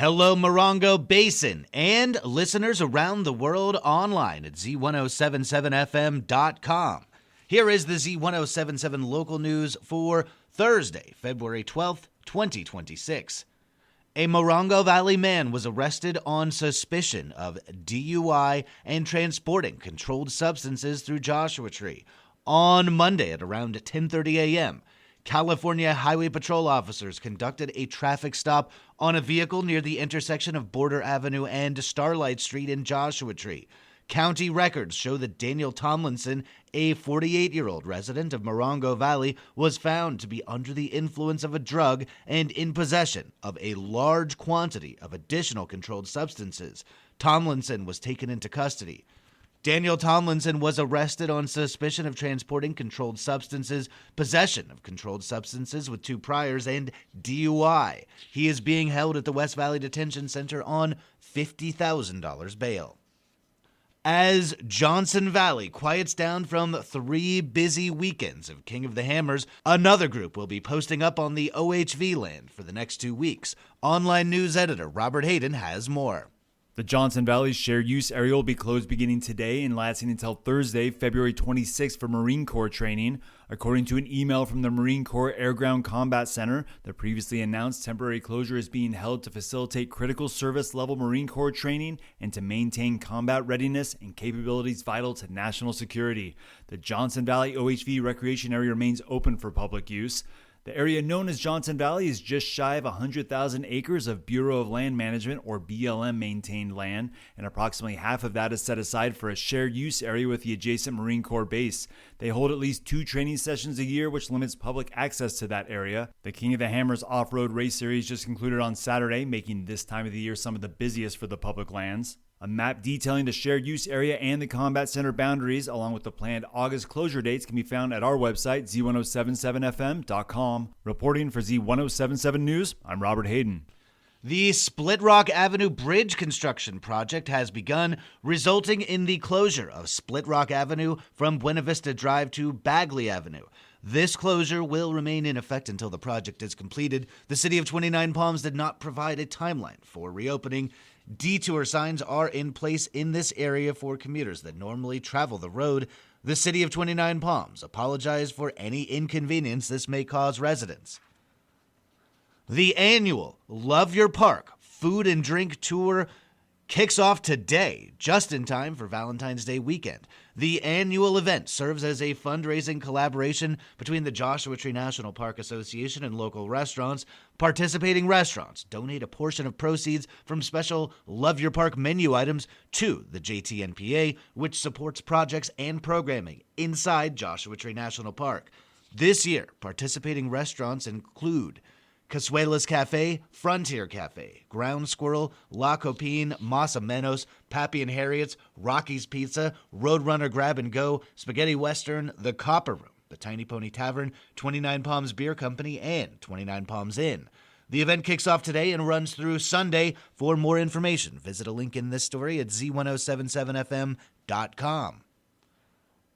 Hello, Morongo Basin, and listeners around the world online at Z107.7fm.com. Here is the Z107.7 local news for Thursday, February 12th, 2026. A Morongo Valley man was arrested on suspicion of DUI and transporting controlled substances through Joshua Tree on Monday at around 10:30 a.m. California Highway Patrol officers conducted a traffic stop on a vehicle near the intersection of Border Avenue and Starlight Street in Joshua Tree. County records show that Daniel Tomlinson, a 48-year-old resident of Morongo Valley, was found to be under the influence of a drug and in possession of a large quantity of additional controlled substances. Tomlinson was taken into custody. Daniel Tomlinson was arrested on suspicion of transporting controlled substances, possession of controlled substances with 2 priors, and DUI. He is being held at the West Valley Detention Center on $50,000 bail. As Johnson Valley quiets down from 3 busy weekends of King of the Hammers, another group will be posting up on the OHV land for the next 2 weeks. Online news editor Robert Hayden has more. The Johnson Valley shared use area will be closed beginning today and lasting until Thursday, February 26th for Marine Corps training. According to an email from the Marine Corps Air Ground Combat Center, the previously announced temporary closure is being held to facilitate critical service level Marine Corps training and to maintain combat readiness and capabilities vital to national security. The Johnson Valley OHV recreation area remains open for public use. The area known as Johnson Valley is just shy of 100,000 acres of Bureau of Land Management or BLM maintained land, and approximately half of that is set aside for a shared use area with the adjacent Marine Corps base. They hold at least 2 training sessions a year, which limits public access to that area. The King of the Hammers off-road race series just concluded on Saturday, making this time of the year some of the busiest for the public lands. A map detailing the shared use area and the combat center boundaries, along with the planned August closure dates, can be found at our website, Z107.7fm.com. Reporting for Z107.7 News, I'm Robert Hayden. The Split Rock Avenue Bridge construction project has begun, resulting in the closure of Split Rock Avenue from Buena Vista Drive to Bagley Avenue. This closure will remain in effect until the project is completed. The City of 29 Palms did not provide a timeline for reopening. Detour signs are in place in this area for commuters that normally travel the road. The City of 29 Palms apologized for any inconvenience this may cause residents. The annual Love Your Park food and drink tour kicks off today, just in time for Valentine's Day weekend. The annual event serves as a fundraising collaboration between the Joshua Tree National Park Association and local restaurants. Participating restaurants donate a portion of proceeds from special Love Your Park menu items to the JTNPA, which supports projects and programming inside Joshua Tree National Park. This year, participating restaurants include Casuelas Cafe, Frontier Cafe, Ground Squirrel, La Copine, Mas o Menos, Pappy and Harriet's, Rocky's Pizza, Roadrunner Grab and Go, Spaghetti Western, The Copper Room, The Tiny Pony Tavern, 29 Palms Beer Company, and 29 Palms Inn. The event kicks off today and runs through Sunday. For more information, visit a link in this story at Z107.7fm.com.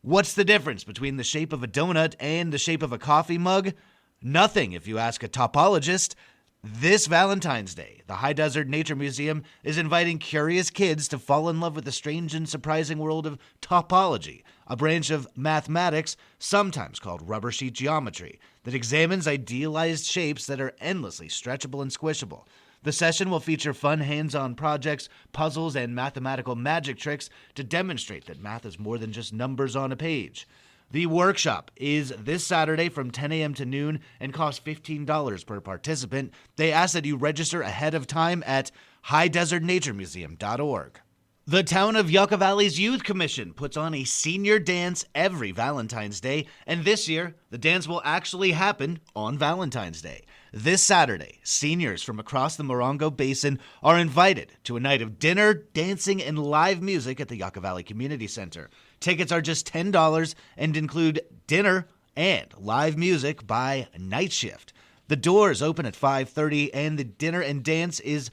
What's the difference between the shape of a donut and the shape of a coffee mug? Nothing, if you ask a topologist. This Valentine's Day, the High Desert Nature Museum is inviting curious kids to fall in love with the strange and surprising world of topology, a branch of mathematics, sometimes called rubber sheet geometry, that examines idealized shapes that are endlessly stretchable and squishable. The session will feature fun hands-on projects, puzzles, and mathematical magic tricks to demonstrate that math is more than just numbers on a page. The workshop is this Saturday from 10 a.m. to noon and costs $15 per participant. They ask that you register ahead of time at highdesertnaturemuseum.org. The town of Yucca Valley's Youth Commission puts on a senior dance every Valentine's Day, and this year, the dance will actually happen on Valentine's Day. This Saturday, seniors from across the Morongo Basin are invited to a night of dinner, dancing, and live music at the Yucca Valley Community Center. Tickets are just $10 and include dinner and live music by Night Shift. The doors open at 5:30 and the dinner and dance is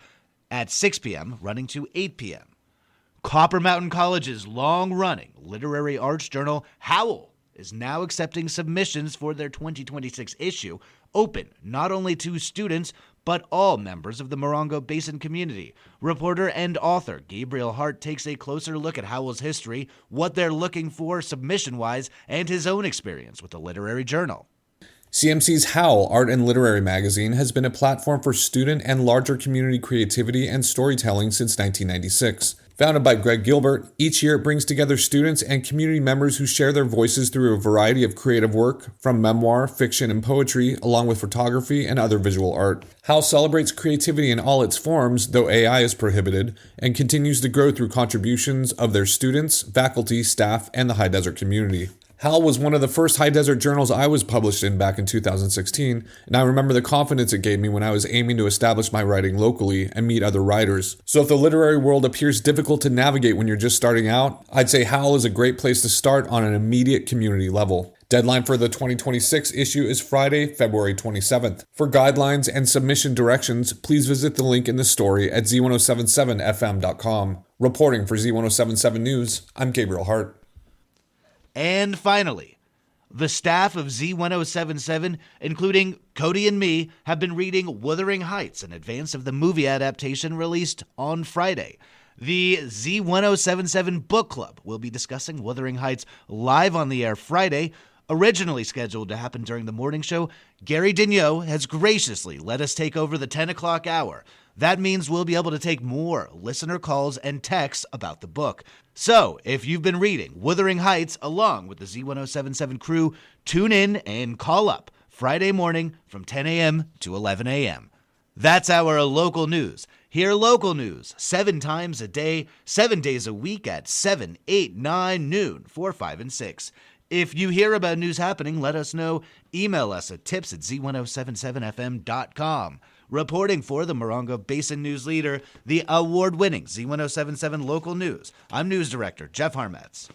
at 6 p.m., running to 8 p.m. Copper Mountain College's long-running literary arts journal, HOWL, is now accepting submissions for their 2026 issue, open not only to students, but all members of the Morongo Basin community. Reporter and author Gabriel Hart takes a closer look at HOWL's history, what they're looking for submission-wise, and his own experience with the literary journal. CMC's HOWL Art and Literary Magazine has been a platform for student and larger community creativity and storytelling since 1996. Founded by Greg Gilbert, each year it brings together students and community members who share their voices through a variety of creative work, from memoir, fiction, and poetry, along with photography and other visual art. HOWL celebrates creativity in all its forms, though AI is prohibited, and continues to grow through contributions of their students, faculty, staff, and the High Desert community. HOWL was one of the first high desert journals I was published in back in 2016, and I remember the confidence it gave me when I was aiming to establish my writing locally and meet other writers. So if the literary world appears difficult to navigate when you're just starting out, I'd say HOWL is a great place to start on an immediate community level. Deadline for the 2026 issue is Friday, February 27th. For guidelines and submission directions, please visit the link in the story at Z107.7fm.com. Reporting for Z107.7 News, I'm Gabriel Hart. And finally, the staff of Z107.7, including Cody and me, have been reading Wuthering Heights in advance of the movie adaptation released on Friday. The Z107.7 Book Club will be discussing Wuthering Heights live on the air Friday. Originally scheduled to happen during the morning show, Gary Dignot has graciously let us take over the 10 o'clock hour. That means we'll be able to take more listener calls and texts about the book. So, if you've been reading Wuthering Heights along with the Z107.7 crew, tune in and call up Friday morning from 10 a.m. to 11 a.m. That's our local news. Hear local news 7 times a day, 7 days a week at 7, 8, 9, noon, 4, 5, and 6. If you hear about news happening, let us know. Email us at tips@z1077fm.com. Reporting for the Morongo Basin News Leader, the award-winning Z107.7 Local News, I'm News Director Jeff Harmetz.